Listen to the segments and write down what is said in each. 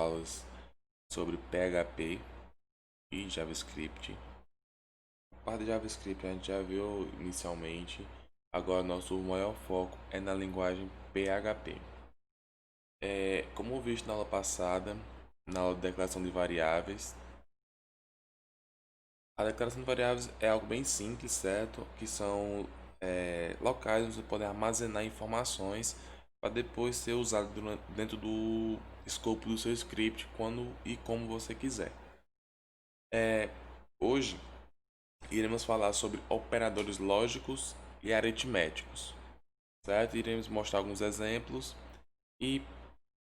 aulas sobre PHP e JavaScript. A parte de JavaScript a gente já viu inicialmente, agora nosso maior foco é na linguagem PHP. Como visto na aula passada, na aula de declaração de variáveis, a declaração de variáveis é algo bem simples, certo? Que são locais onde você pode armazenar informações para depois ser usado dentro do escopo do seu script quando e como você quiser. Hoje iremos falar sobre operadores lógicos e aritméticos, certo? Iremos mostrar alguns exemplos e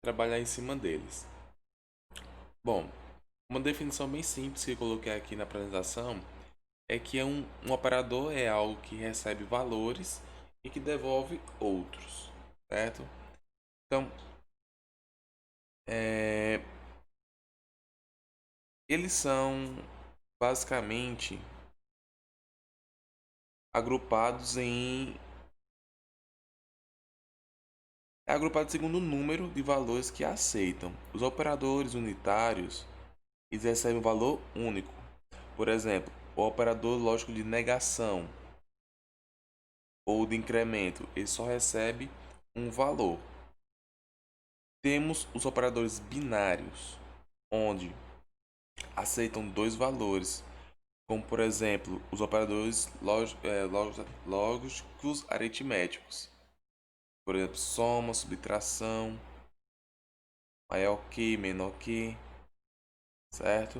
trabalhar em cima deles. Bom, uma definição bem simples que eu coloquei aqui na apresentação é que um operador é algo que recebe valores e que devolve outros, certo? Então, eles são basicamente agrupados segundo o número de valores que aceitam. Os operadores unitários, eles recebem um valor único. Por exemplo, o operador lógico de negação ou de incremento, ele só recebe um valor. Temos os operadores binários, onde aceitam dois valores, como por exemplo os operadores lógicos aritméticos, por exemplo, soma, subtração, maior que, menor que, certo?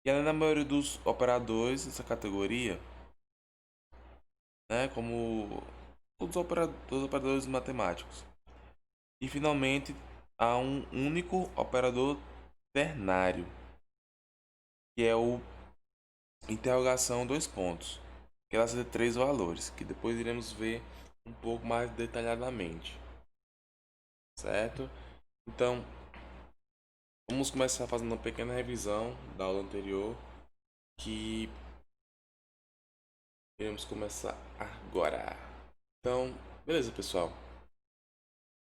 E além da maioria dos operadores dessa categoria, né, como todos os operadores matemáticos. E finalmente há um único operador ternário, que é o interrogação dois pontos, que ela aceita três valores, que depois iremos ver um pouco mais detalhadamente, certo? Então, vamos começar fazendo uma pequena revisão da aula anterior, que iremos começar agora. Então, beleza, pessoal.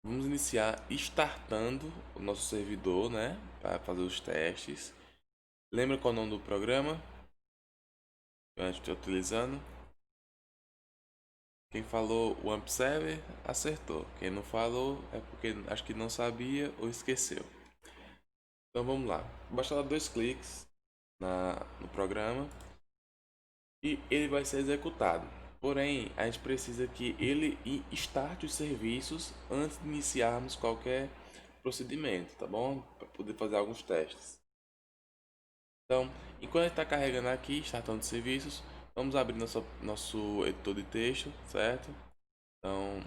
Vamos iniciar startando o nosso servidor, né, para fazer os testes. Lembra qual é o nome do programa que a gente está utilizando? Quem falou o AMP Server acertou. Quem não falou é porque acho que não sabia ou esqueceu. Então vamos lá. Basta dar dois cliques no programa e ele vai ser executado. Porém, a gente precisa que ele starte os serviços antes de iniciarmos qualquer procedimento, tá bom? Para poder fazer alguns testes. Então, enquanto está carregando aqui, startando os serviços, vamos abrir nosso editor de texto, certo? Então,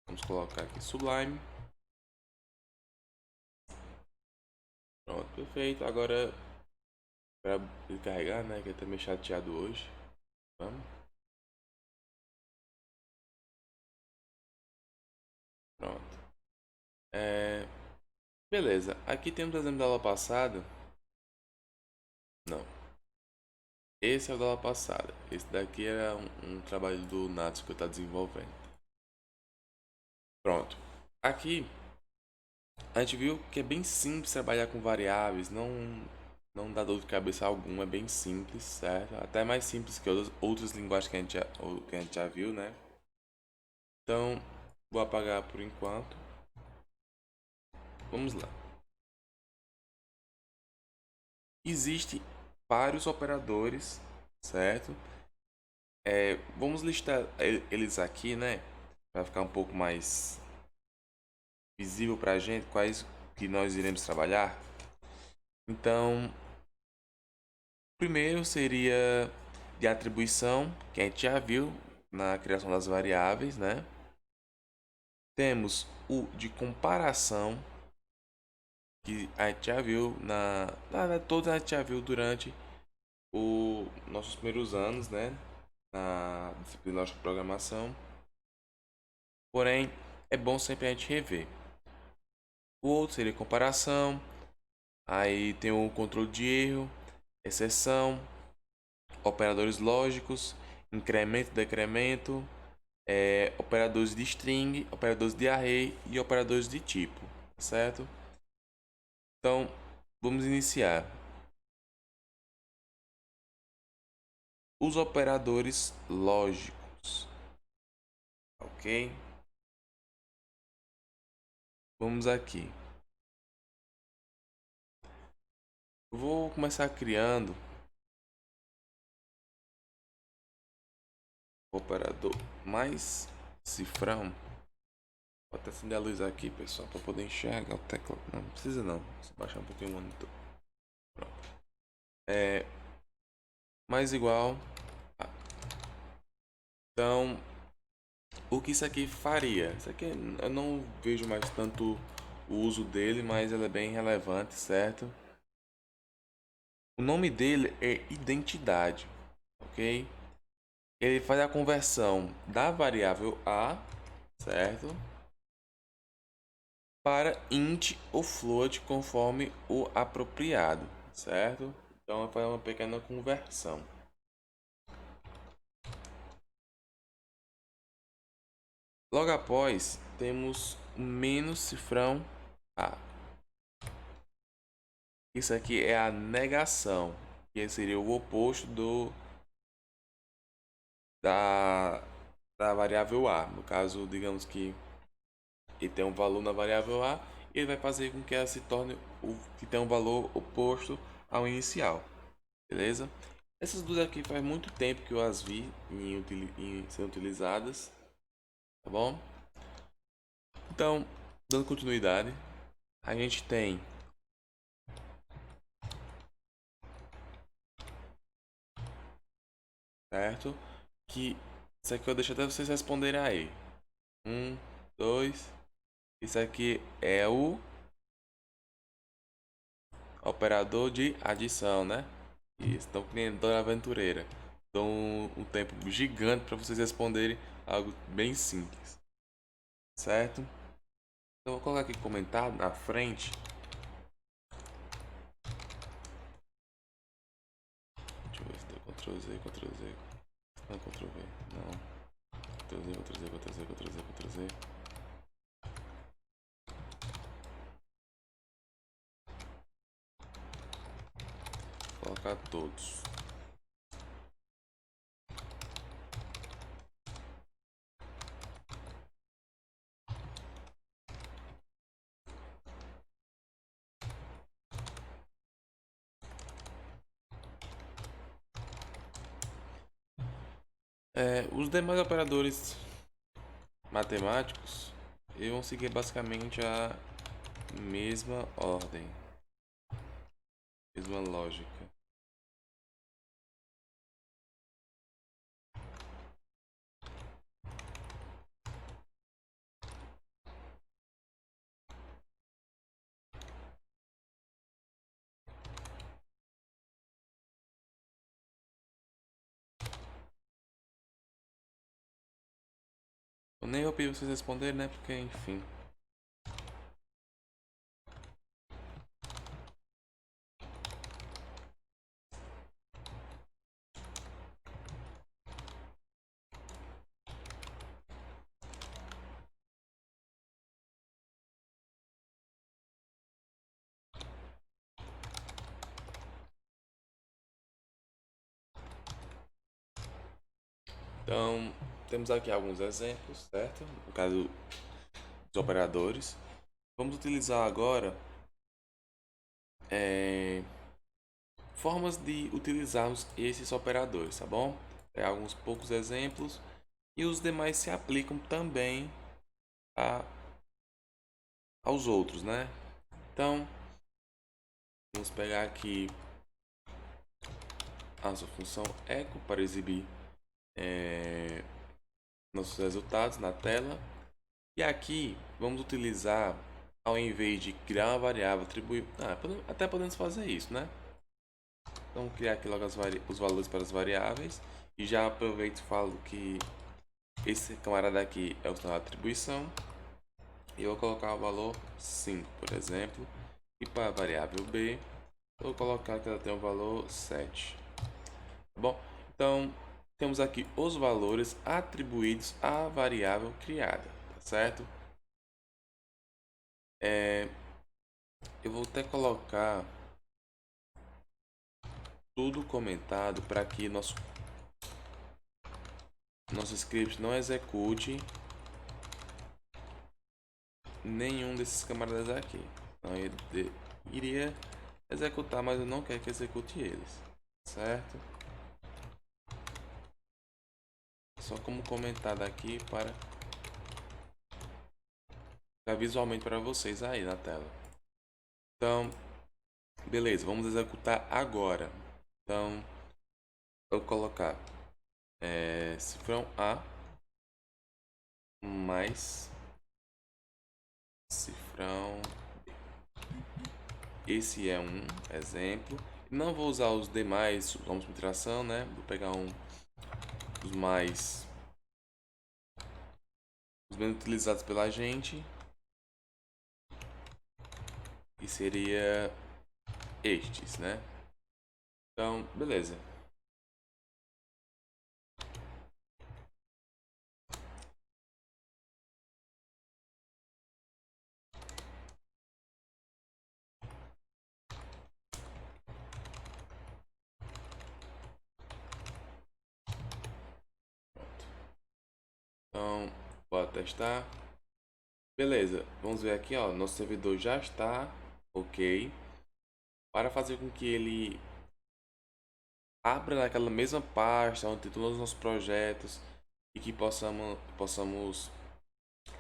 vamos colocar aqui Sublime. Pronto, perfeito. Agora, para ele carregar, né? Que ele tá meio chateado hoje. Vamos. Pronto. Beleza. Aqui temos o exemplo da aula passada. Não. Esse é o da aula passada. Esse daqui era um trabalho do Natsu que eu estou desenvolvendo. Pronto. Aqui a gente viu que é bem simples trabalhar com variáveis, não dá dor de cabeça alguma, é bem simples, certo? Até mais simples que outras linguagens que a gente já viu, né? Então, vou apagar por enquanto. Vamos lá. Existem vários operadores, certo? Vamos listar eles aqui, né? Para ficar um pouco mais visível para a gente quais que nós iremos trabalhar. Então, primeiro seria de atribuição, que a gente já viu na criação das variáveis, né? Temos o de comparação, que a gente já viu todos a gente já viu durante os nossos primeiros anos, né? Na disciplina de lógica de programação. Porém, é bom sempre a gente rever. O outro seria comparação. Aí tem o controle de erro, exceção, operadores lógicos, incremento, decremento, operadores de string, operadores de array e operadores de tipo. certo? Então, vamos iniciar. Os operadores lógicos, ok? Vamos aqui. Vou começar criando o operador mais cifrão. Vou até acender a luz aqui, pessoal, para poder enxergar o teclado. Não precisa não, só baixar um pouquinho o monitor. Pronto. Mais igual. Então, o que isso aqui faria? Isso aqui eu não vejo mais tanto o uso dele, mas ele é bem relevante, certo? O nome dele é identidade, ok? Ele faz a conversão da variável a, certo? Para int ou float conforme o apropriado, certo? Então vai fazer uma pequena conversão. Logo após temos o menos cifrão a. Isso aqui é a negação, que seria o oposto da variável a. No caso, digamos que ele tem um valor na variável a, ele vai fazer com que ela se torne que tem um valor oposto ao inicial, beleza? Essas duas aqui faz muito tempo que eu as vi em sendo utilizadas, tá bom? Então, dando continuidade, a gente tem certo? Que isso aqui eu deixo até vocês responderem aí. 2. Isso aqui é o operador de adição, né? Isso, estão criando Dora Aventureira. Dão um tempo gigante para vocês responderem algo bem simples, certo? Então, vou colocar aqui comentado na frente. Deixa eu ver se deu Ctrl Z, Ctrl Z. Não, Ctrl V. Não. Ctrl Z, Ctrl Z, Ctrl Z, Ctrl Z, Ctrl Z. Vou colocar todos. Os demais operadores matemáticos vão seguir basicamente a mesma ordem, mesma lógica. Eu nem vou pedir vocês responderem, né? Porque, enfim. Então, temos aqui alguns exemplos, certo? No caso dos operadores. Vamos utilizar agora formas de utilizarmos esses operadores, tá bom? Alguns poucos exemplos e os demais se aplicam também aos outros, né? Então, vamos pegar aqui a nossa função echo para exibir nossos resultados na tela. E aqui vamos utilizar, ao invés de criar uma variável, atribuir. Até podemos fazer isso, né? Então, criar aqui logo os valores para as variáveis. E já aproveito e falo que esse camarada aqui é o sinal de atribuição. E eu vou colocar o valor 5, por exemplo. E para a variável b, eu vou colocar que ela tem o valor 7. Tá bom? Então, temos aqui os valores atribuídos à variável criada, tá certo? Eu vou até colocar tudo comentado para que nosso script não execute nenhum desses camaradas aqui. Então ele iria executar, mas eu não quero que execute eles, certo? Só como comentado aqui para ficar visualmente para vocês aí na tela. Então, beleza, vamos executar agora. Então, eu vou colocar cifrão A mais cifrão B. Esse é um exemplo. Não vou usar os demais, vamos subtração, né? Vou pegar os menos utilizados pela gente. E seria estes, né? Então, beleza. Então, bora testar. Beleza, vamos ver aqui, ó. Nosso servidor já está ok. Para fazer com que ele abra naquela mesma pasta onde tem todos os nossos projetos e que possamos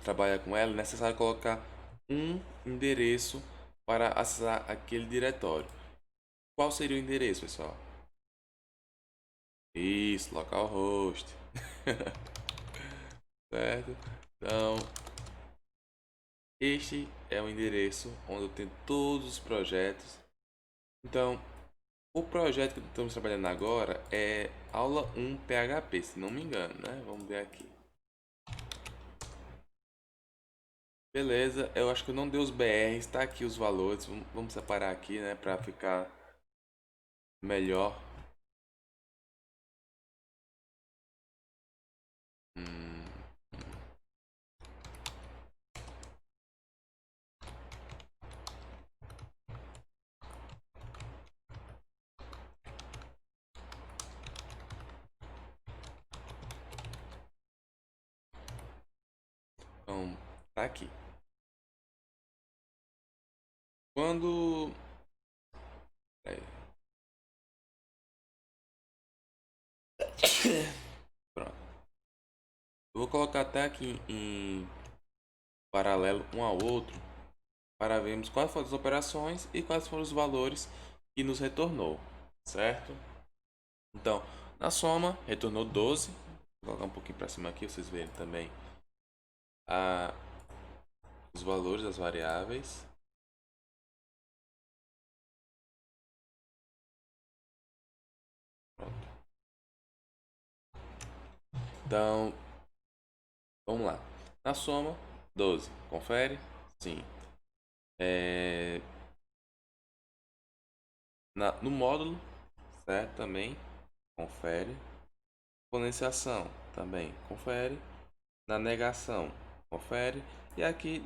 trabalhar com ela, é necessário colocar um endereço para acessar aquele diretório. Qual seria o endereço, pessoal? Isso, localhost. Certo? Então, este é o endereço onde eu tenho todos os projetos. Então, o projeto que estamos trabalhando agora é aula 1 PHP, se não me engano, né? Vamos ver aqui. Beleza, eu acho que eu não dei os BRs, tá aqui os valores. Vamos separar aqui, né, para ficar melhor. Hum, então, tá aqui. Quando é, pronto. Eu vou colocar até aqui em paralelo um ao outro para vermos quais foram as operações e quais foram os valores que nos retornou, certo? Então, na soma, retornou 12. Vou colocar um pouquinho para cima aqui, vocês verem também os valores das variáveis. Pronto. Então, vamos lá. Na soma, 12. Confere? Sim. No módulo, certo? Também. Confere. Exponenciação, também. Confere. Na negação, confere. E aqui,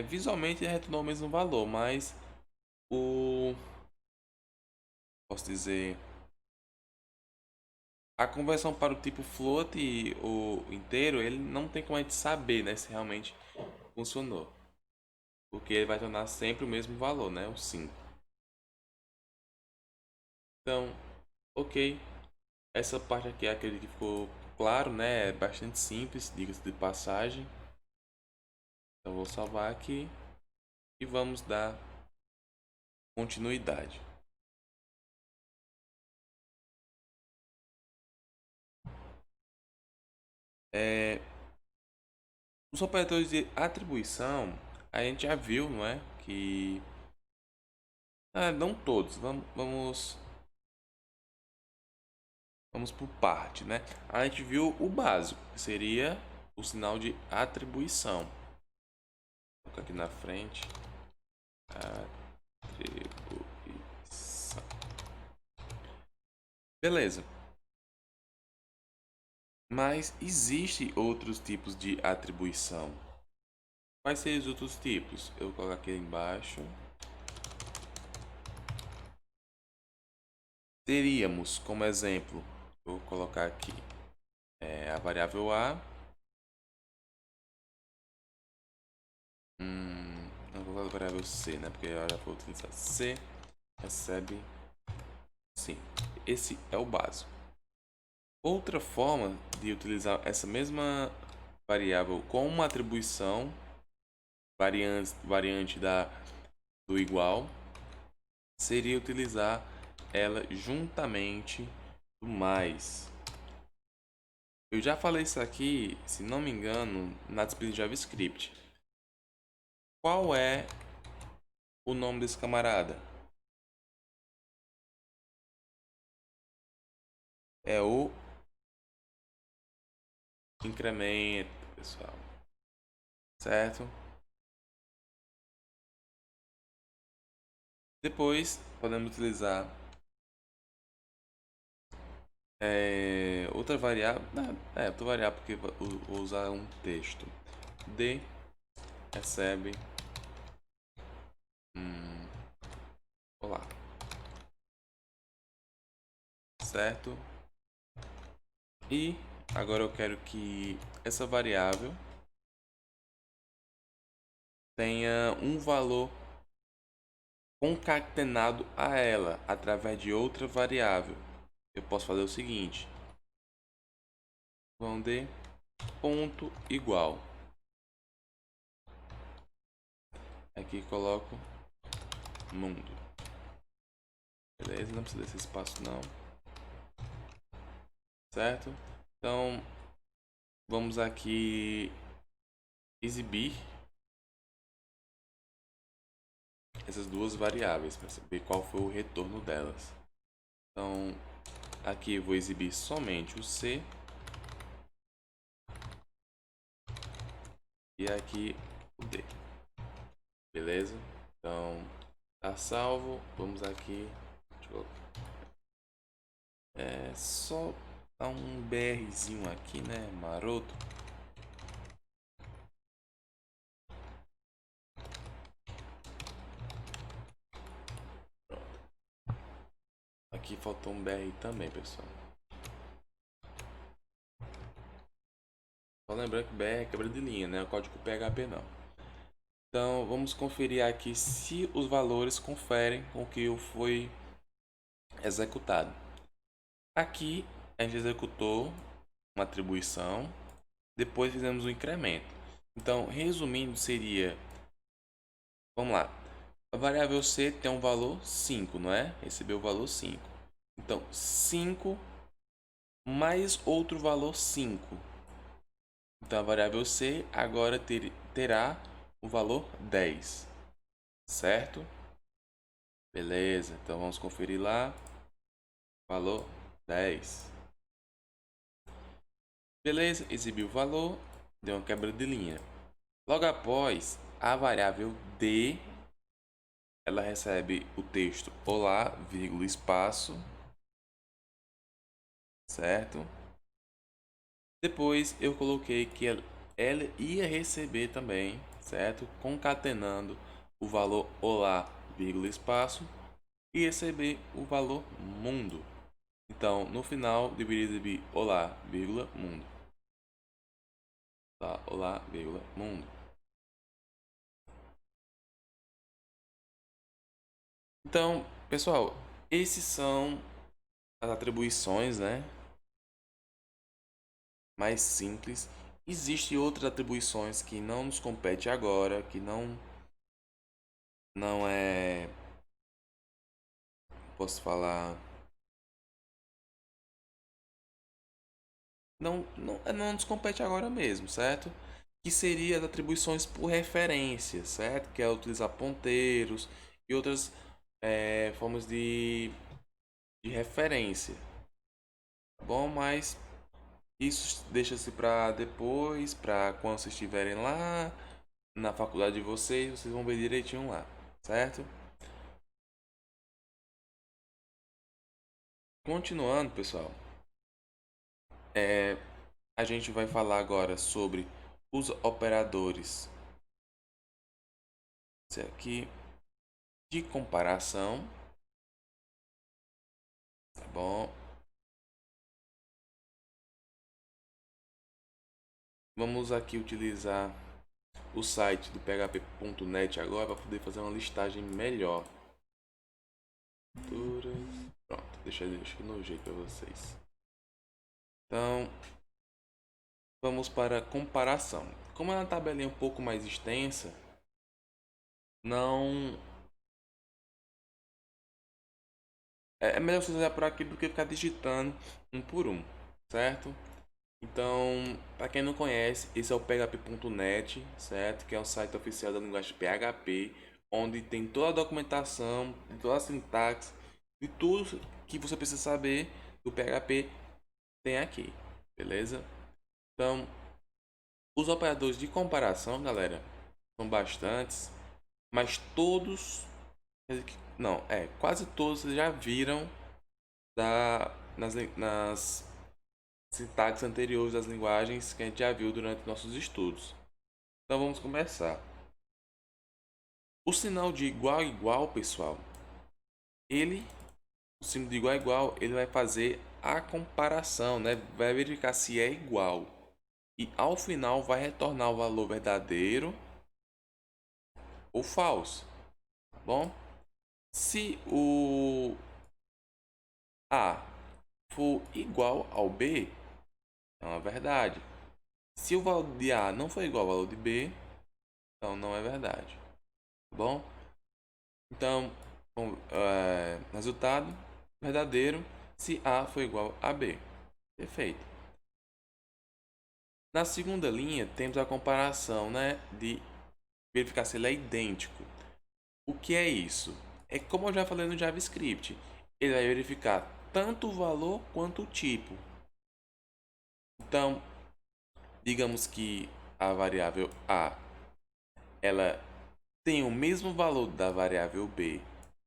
visualmente, retornou o mesmo valor, mas posso dizer, a conversão para o tipo float e o inteiro, ele não tem como a gente saber, né, se realmente funcionou. Porque ele vai tornar sempre o mesmo valor, né, o 5. Então, ok. Essa parte aqui acredito que ficou claro, né, é bastante simples, diga-se de passagem. Então vou salvar aqui e vamos dar continuidade. Os operadores de atribuição, a gente já viu, não é? Que não todos, vamos por parte, né? A gente viu o básico, que seria o sinal de atribuição. Vou colocar aqui na frente. Atribuição. Beleza. Mas existem outros tipos de atribuição. Quais seriam os outros tipos? Eu vou colocar aqui embaixo. Teríamos como exemplo, eu vou colocar aqui a variável A. Não vou colocar a variável C, né? Porque eu já vou utilizar C. Recebe 5. Esse é o básico. Outra forma de utilizar essa mesma variável com uma atribuição variante do igual seria utilizar ela juntamente do mais. Eu já falei isso aqui, se não me engano, na disciplina de JavaScript. Qual é o nome desse camarada? É o incremento, pessoal. Certo? Depois podemos utilizar outra variável. Outra variável porque vou usar um texto. D recebe. Olá. Certo? E agora eu quero que essa variável tenha um valor concatenado a ela através de outra variável. Eu posso fazer o seguinte: vão de ponto igual. Aqui coloco mundo. Beleza? Não precisa desse espaço não. Certo? Então vamos aqui exibir essas duas variáveis para saber qual foi o retorno delas. Então aqui eu vou exibir somente o C e aqui o D. Beleza? Então tá salvo. Vamos aqui. Deixa eu só dar um BRzinho aqui, né? Maroto. Aqui faltou um BR também, pessoal. Só lembrando que BR é quebra de linha, né? O código PHP não. Então vamos conferir aqui se os valores conferem com o que foi executado. Aqui a gente executou uma atribuição, depois fizemos um incremento. Então, resumindo, seria, vamos lá, a variável C tem um valor 5, não é? Recebeu o valor 5. Então, 5 mais outro valor 5. Então, a variável C agora terá o valor 10, certo? Beleza, então vamos conferir lá. Valor 10. Beleza, exibiu o valor, deu uma quebra de linha. Logo após, a variável D, ela recebe o texto olá, vírgula, espaço, certo? Depois eu coloquei que ela ia receber também, certo? Concatenando o valor olá, vírgula, espaço e receber o valor mundo. Então, no final, deveria exibir olá, vírgula, mundo. Tá, olá, vírgula, mundo. Então, pessoal, esses são as atribuições, né, mais simples. Existem outras atribuições que não nos compete agora, que não é, posso falar, não nos compete agora mesmo, certo? Que seria as atribuições por referência, certo? Que é utilizar ponteiros e outras formas de referência. Tá bom, mas isso deixa-se para depois, para quando vocês estiverem lá na faculdade de vocês vão ver direitinho lá, certo? Continuando, pessoal, a gente vai falar agora sobre os operadores Esse aqui de comparação, tá bom? Vamos aqui utilizar o site do php.net agora para poder fazer uma listagem melhor. Pronto, deixa eu aqui no jeito para vocês. Então, vamos para comparação. Como é uma tabelinha um pouco mais extensa, não é melhor você usar por aqui do que ficar digitando um por um, certo? Então, para quem não conhece, esse é o php.net, certo? Que é um site oficial da linguagem PHP, onde tem toda a documentação, toda a sintaxe e tudo que você precisa saber do PHP tem aqui, beleza? Então, os operadores de comparação, galera, são bastantes, mas todos, não, quase todos vocês já viram nas sintaxes anteriores das linguagens que a gente já viu durante nossos estudos. Então vamos começar. O sinal de igual a igual, pessoal, o símbolo de igual a igual, ele vai fazer a comparação, né? Vai verificar se é igual. E ao final vai retornar o valor verdadeiro ou falso, tá bom? Se o A for igual ao B, é uma verdade. Se o valor de A não for igual ao valor de B, então não é verdade, tá bom? Então, resultado verdadeiro se A for igual a B. Perfeito. Na segunda linha, temos a comparação, né, de verificar se ele é idêntico. O que é isso? É como eu já falei no JavaScript. Ele vai verificar tanto o valor quanto o tipo. Então, digamos que a variável A ela tem o mesmo valor da variável B,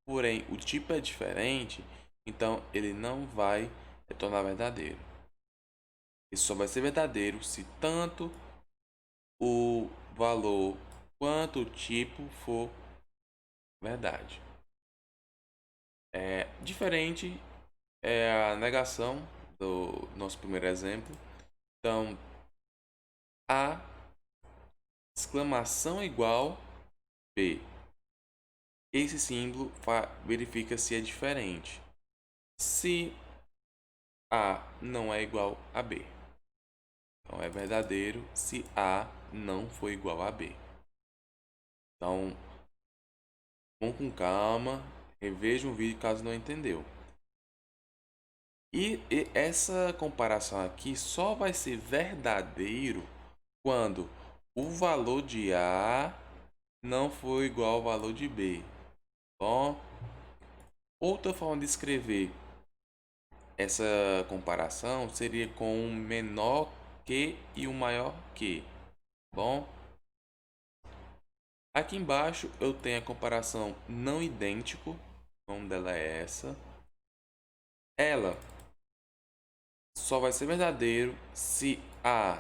porém o tipo é diferente, então ele não vai retornar verdadeiro. Isso só vai ser verdadeiro se tanto o valor quanto o tipo for verdade. Diferente é a negação do nosso primeiro exemplo. Então, A exclamação igual B. Esse símbolo verifica se é diferente. Se A não é igual a B, então é verdadeiro se A não for igual a B. Então, vamos com calma, reveja um vídeo caso não entendeu. E essa comparação aqui só vai ser verdadeiro quando o valor de A não for igual ao valor de B. Bom, outra forma de escrever essa comparação seria com um menor que e um maior que. Bom, aqui embaixo eu tenho a comparação não idêntico, o nome dela é essa. Ela só vai ser verdadeiro se A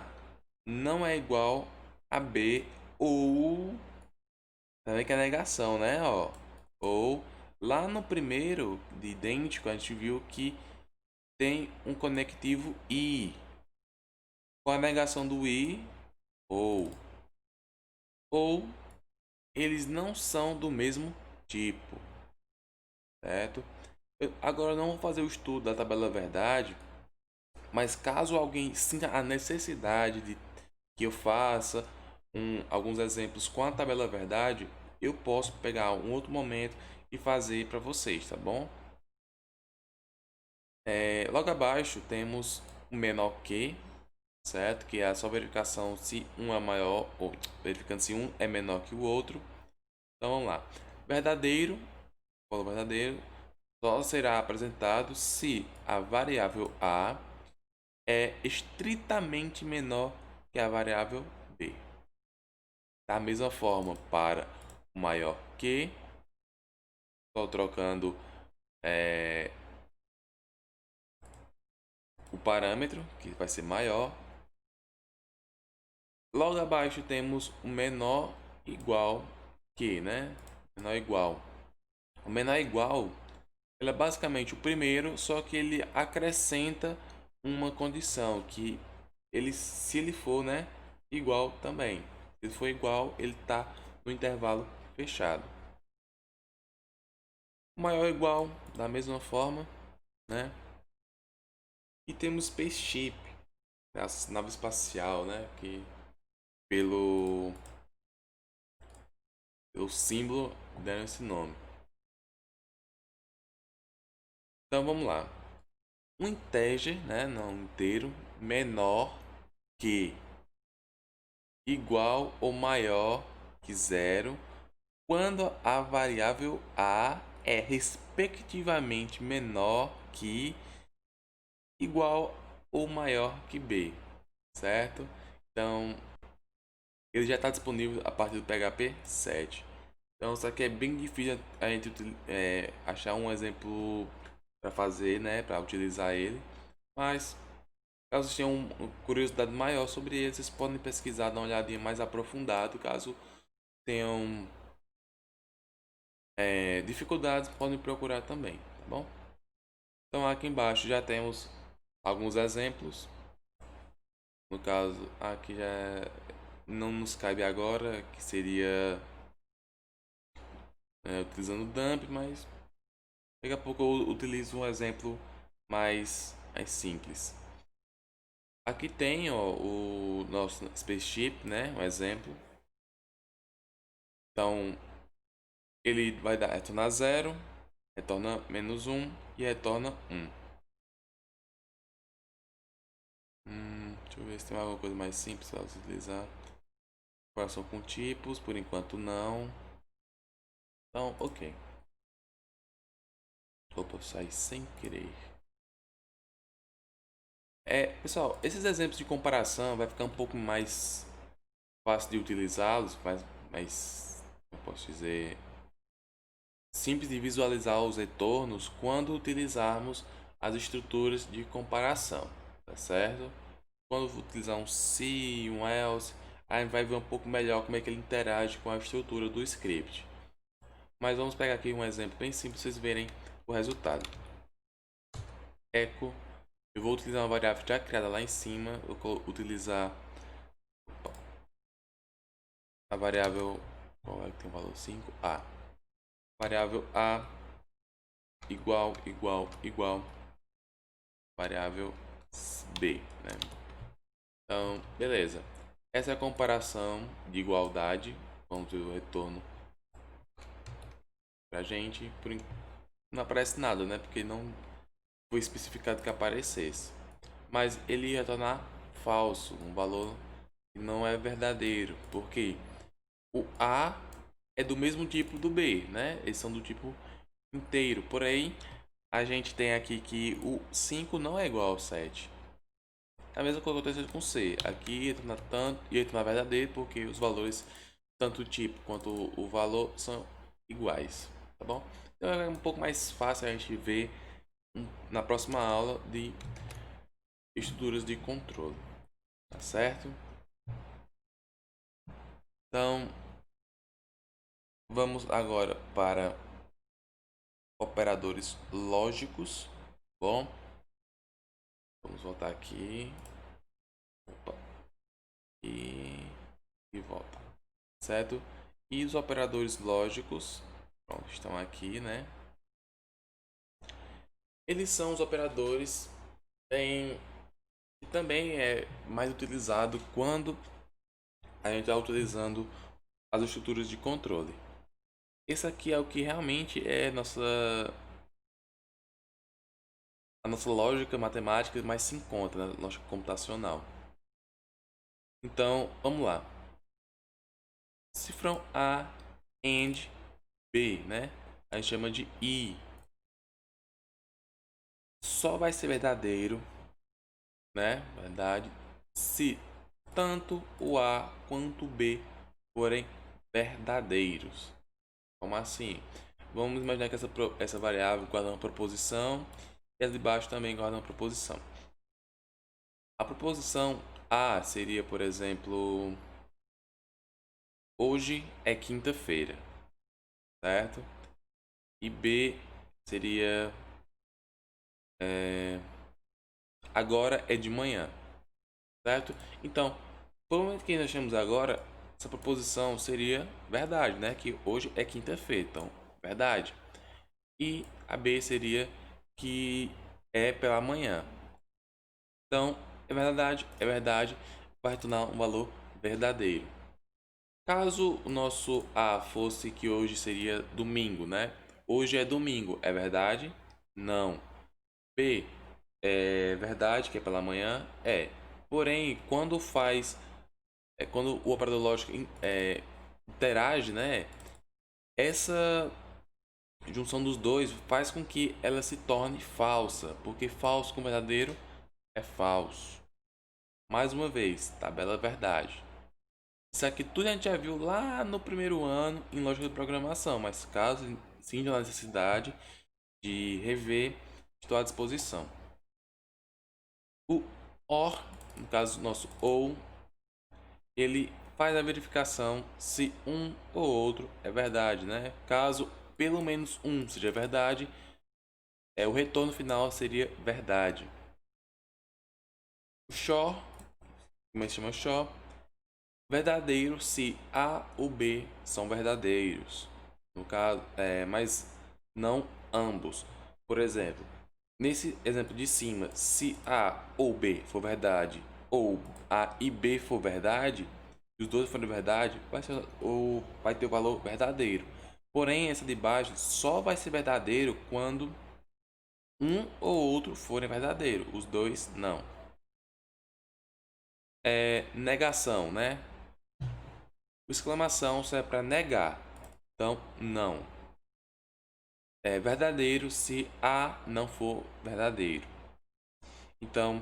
não é igual a B ou também que é negação, né? Ó, ou lá no primeiro de idêntico a gente viu que tem um conectivo I. Com a negação do I ou eles não são do mesmo tipo, certo? Agora não vou fazer o estudo da tabela verdade, mas caso alguém sinta a necessidade de que eu faça alguns exemplos com a tabela verdade, eu posso pegar um outro momento e fazer para vocês, tá bom? Logo abaixo temos o menor que, certo? Que é a só verificação se um é maior ou verificando se um é menor que o outro. Então vamos lá. Verdadeiro, valor verdadeiro, só será apresentado se a variável A é estritamente menor que a variável B. Da mesma forma, para o maior que, estou trocando o parâmetro, que vai ser maior. Logo abaixo temos o menor igual que, né? Menor ou igual. O menor ou igual, ele é basicamente o primeiro, só que ele acrescenta uma condição que ele, se ele for, né, igual também. Se ele for igual, ele está no intervalo fechado. O maior ou igual, da mesma forma, né? E temos Spaceship, a nave espacial, né? Que pelo símbolo deram esse nome. Então vamos lá. Um integer, né? Não inteiro, menor que, igual ou maior que zero, quando a variável a é respectivamente menor que, igual ou maior que b, certo? Então ele já está disponível a partir do PHP 7. Então isso aqui é bem difícil a gente achar um exemplo para fazer, né, para utilizar ele. Mas caso vocês tenham uma curiosidade maior sobre ele, vocês podem pesquisar, dar uma olhadinha mais aprofundada. Caso tenham dificuldades, podem procurar também, tá bom? Então aqui embaixo já temos alguns exemplos. No caso, aqui já não nos cabe agora, que seria utilizando o dump, mas daqui a pouco eu utilizo um exemplo mais simples. Aqui tem, ó, o nosso spaceship, né? Um exemplo. Então, ele vai retornar 0, retorna -1 e retorna 1. Deixa eu ver se tem alguma coisa mais simples para utilizar. Comparação com tipos, por enquanto não. Então, ok. Opa, eu saí sem querer. Pessoal, esses exemplos de comparação vai ficar um pouco mais fácil de utilizá-los, mais, eu posso dizer, simples de visualizar os retornos quando utilizarmos as estruturas de comparação, tá certo? Quando utilizar um se, um else, a gente vai ver um pouco melhor como é que ele interage com a estrutura do script. Mas vamos pegar aqui um exemplo bem simples para vocês verem o resultado. Echo, eu vou utilizar uma variável já criada lá em cima, eu vou utilizar a variável, qual é que tem o valor 5? A. Variável A igual, variável B, né? Então, beleza. Essa é a comparação de igualdade. Vamos ver o retorno pra gente. Não aparece nada, né? Porque não foi especificado que aparecesse. Mas ele ia retornar falso, um valor que não é verdadeiro. Porque o A é do mesmo tipo do B, né? Eles são do tipo inteiro. Porém, a gente tem aqui que o 5 não é igual ao 7. A mesma coisa acontece com C. Aqui entra tanto e entra na verdadeiro porque os valores, tanto o tipo quanto o valor, são iguais, tá bom? Então é um pouco mais fácil a gente ver na próxima aula de estruturas de controle, tá certo? Então vamos agora para operadores lógicos, bom? Vamos voltar aqui. Opa. E volta, certo? E os operadores lógicos, pronto, estão aqui, né? Eles são os operadores que também é mais utilizado quando a gente está utilizando as estruturas de controle. Esse aqui é o que realmente é a nossa lógica matemática mais se encontra, na lógica computacional. Então, vamos lá. Cifrão A, AND, B, né? A gente chama de I. Só vai ser verdadeiro, né? Verdade, se tanto o A quanto o B forem verdadeiros. Como assim? Vamos imaginar que essa variável guarda uma proposição e a de baixo também guarda uma proposição. A proposição A seria, por exemplo, hoje é quinta-feira. certo? E B seria agora é de manhã, certo? Então, pelo momento que nós temos agora, essa proposição seria verdade, né? Que hoje é quinta-feira, então verdade. E a B seria que é pela manhã. Então, é verdade, vai retornar um valor verdadeiro. Caso o nosso A fosse que hoje seria domingo, né? Hoje é domingo, é verdade? Não. B, é verdade que é pela manhã? É. Porém, quando o operador lógico interage, né? Essa junção dos dois faz com que ela se torne falsa, porque falso com verdadeiro é falso. Mais uma vez, tabela verdade. Isso aqui tudo a gente já viu lá no primeiro ano em lógica de programação, mas caso sinta a necessidade de rever, estou à disposição. O OR, no caso nosso OU, ele faz a verificação se um ou outro é verdade, né? Caso pelo menos um seja verdade, o retorno final seria verdade. O SHOR, como se chama SHOR, verdadeiro se A ou B são verdadeiros. No caso, mas não ambos. Por exemplo, nesse exemplo de cima, se A ou B for verdade, ou A e B for verdade, se os dois forem verdade, vai ter o valor verdadeiro. Porém, essa de baixo só vai ser verdadeiro quando um ou outro forem verdadeiro, os dois não. Negação, né? O exclamação serve para negar. Então, não. É verdadeiro se A não for verdadeiro. Então,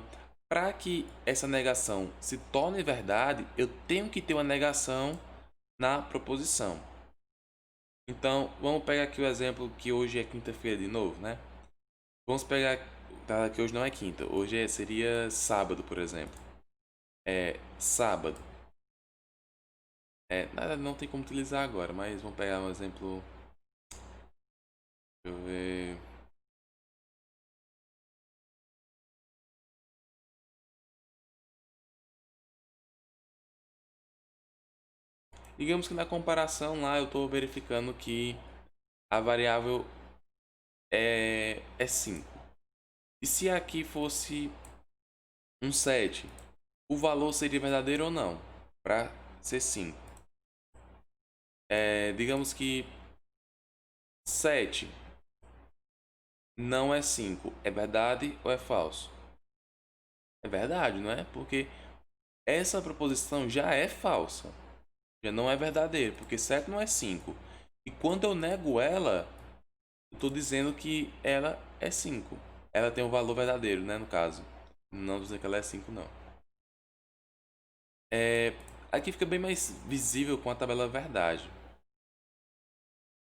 para que essa negação se torne verdade, eu tenho que ter uma negação na proposição. Então, vamos pegar aqui o exemplo que hoje é quinta-feira de novo, né? Vamos pegar que hoje não é quinta, hoje seria sábado, por exemplo. Sábado. Nada, não tem como utilizar agora, mas vamos pegar um exemplo. Deixa eu ver. Digamos que na comparação lá eu estou verificando que a variável é 5. E se aqui fosse um 7, o valor seria verdadeiro ou não? Para ser 5. Digamos que 7 não é 5. É verdade ou é falso? É verdade, não é? Porque essa proposição já é falsa. Já não é verdadeiro, porque 7 não é 5. E quando eu nego ela, eu estou dizendo que ela é 5. Ela tem um valor verdadeiro, né, no caso. Não dizer que ela é 5, não. Aqui fica bem mais visível com a tabela verdade.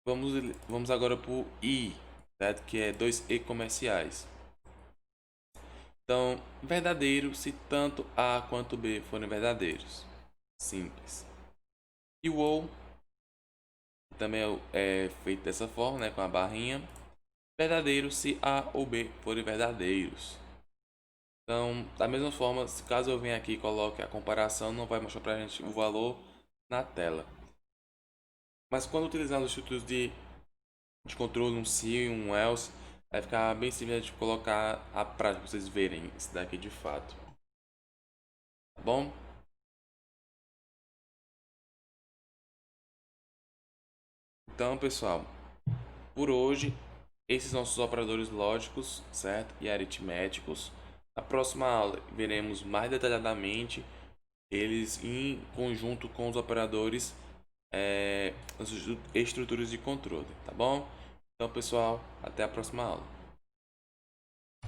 Vamos agora para o I, certo? Que é 2 E comerciais. Então, verdadeiro se tanto A quanto B forem verdadeiros. Simples. E o OU também é feito dessa forma, né, com a barrinha. Verdadeiro se A ou B forem verdadeiros. Então, da mesma forma, se caso eu venha aqui e coloque a comparação, não vai mostrar para a gente o valor na tela. Mas quando utilizando os estruturas de controle, um se e um else, vai ficar bem simples de colocar a prática para vocês verem isso daqui de fato. Tá bom? Então, pessoal, por hoje, esses são nossos operadores lógicos, certo? E aritméticos. Na próxima aula, veremos mais detalhadamente eles em conjunto com os operadores, as estruturas de controle, tá bom? Então, pessoal, até a próxima aula.